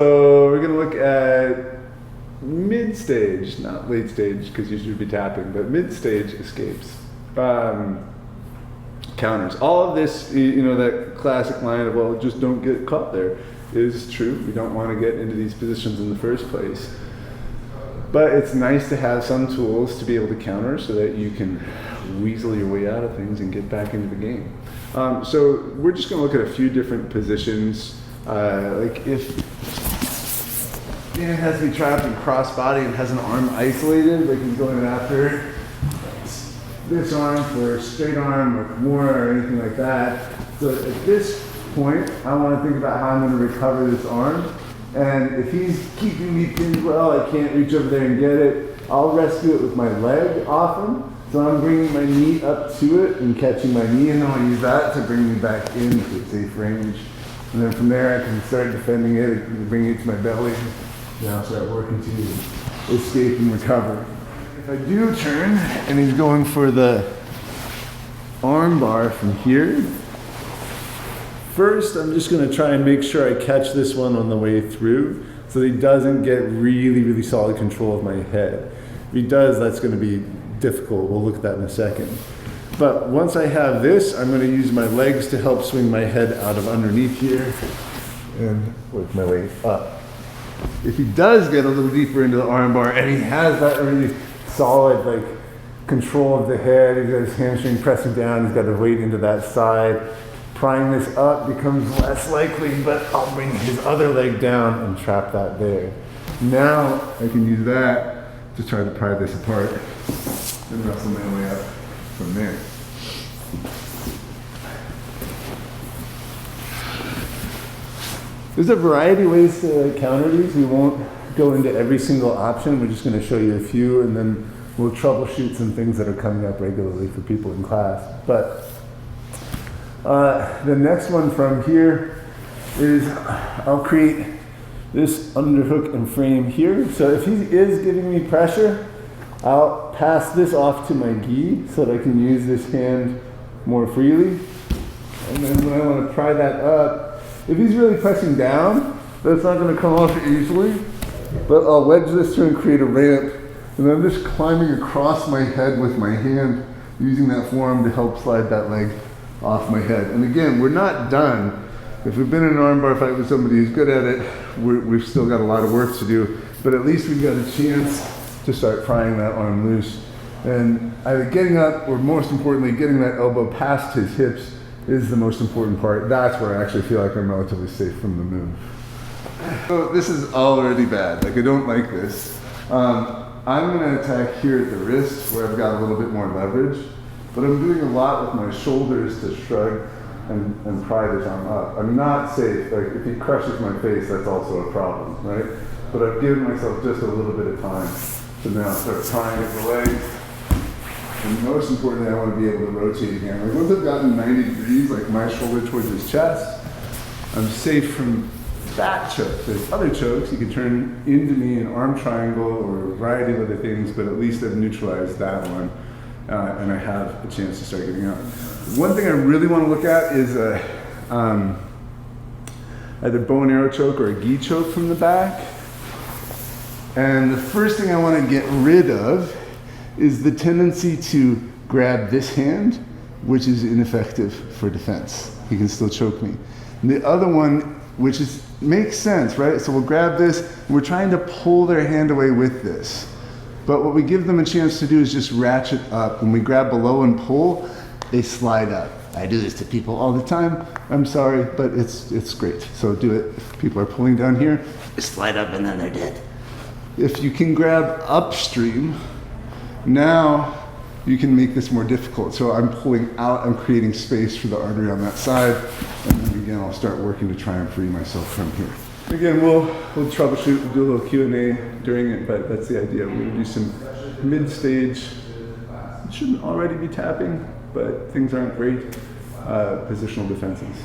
So we're gonna look at mid-stage, not late stage, because you should be tapping, but mid-stage escapes. Counters. All of this, that classic line of, well, just don't get caught there, is true. We don't want to get into these positions in the first place. But it's nice to have some tools to be able to counter so that you can weasel your way out of things and get back into the game. So we're just going to look at a few different positions. Like if Dan has to be trapped in crossbody and has an arm isolated, like he's going after this arm for a straight arm or more or anything like that. So at this point, I want to think about how I'm going to recover this arm. And if he's keeping me pinned well, I can't reach over there and get it, I'll rescue it with my leg often. So I'm bringing my knee up to it and catching my knee, and then I'll use that to bring me back into a safe range. And then from there, I can start defending it, I can bring it to my belly, and I'll start working to escape and recover. If I do turn, and he's going for the arm bar from here, first, I'm just going to try and make sure I catch this one on the way through so that he doesn't get really, really solid control of my head. If he does, that's going to be difficult. We'll look at that in a second. But once I have this, I'm going to use my legs to help swing my head out of underneath here and work my way up. If he does get a little deeper into the arm bar and he has that really solid control of the head, he's got his hamstring pressing down, he's got to weight into that side, prying this up becomes less likely, but I'll bring his other leg down and trap that there. Now I can use that to try to pry this apart and wrestle my way up from there. There's a variety of ways to counter these. We won't go into every single option. We're just going to show you a few, and then we'll troubleshoot some things that are coming up regularly for people in class. But the next one from here is I'll create this underhook and frame here. So if he is giving me pressure, I'll pass this off to my gi so that I can use this hand more freely. And then when I want to pry that up, if he's really pressing down, that's not going to come off easily. But I'll wedge this through and create a ramp. And then I'm just climbing across my head with my hand, using that forearm to help slide that leg off my head. And again, we're not done. If we've been in an armbar fight with somebody who's good at it, we've still got a lot of work to do, but at least we've got a chance to start prying that arm loose. And either getting up, or most importantly, getting that elbow past his hips is the most important part. That's where I actually feel like I'm relatively safe from the move. So this is already bad. I don't like this. I'm gonna attack here at the wrist where I've got a little bit more leverage. But I'm doing a lot with my shoulders to shrug and pry this arm up. I'm not safe. If he crushes my face, that's also a problem, right? But I've given myself just a little bit of time to now start prying at the legs. And most importantly, I want to be able to rotate again. Once I've gotten 90 degrees, my shoulder towards his chest, I'm safe from that choke. There's other chokes. You can turn into me an arm triangle or a variety of other things, but at least I've neutralized that one. And I have a chance to start getting out. One thing I really want to look at is either bow and arrow choke or a gi choke from the back. And the first thing I want to get rid of is the tendency to grab this hand, which is ineffective for defense. He can still choke me. And the other one, which makes sense, right? So we'll grab this, we're trying to pull their hand away with this. But what we give them a chance to do is just ratchet up. When we grab below and pull, they slide up. I do this to people all the time. I'm sorry, but it's great. So do it. If people are pulling down here, slide up and then they're dead. If you can grab upstream, now you can make this more difficult. So I'm pulling out, I'm creating space for the artery on that side. And then again, I'll start working to try and free myself from here. Again, we'll troubleshoot, we'll do a little Q&A during it, but that's the idea. We're gonna do some mid-stage, it shouldn't already be tapping, but things aren't great, positional defenses.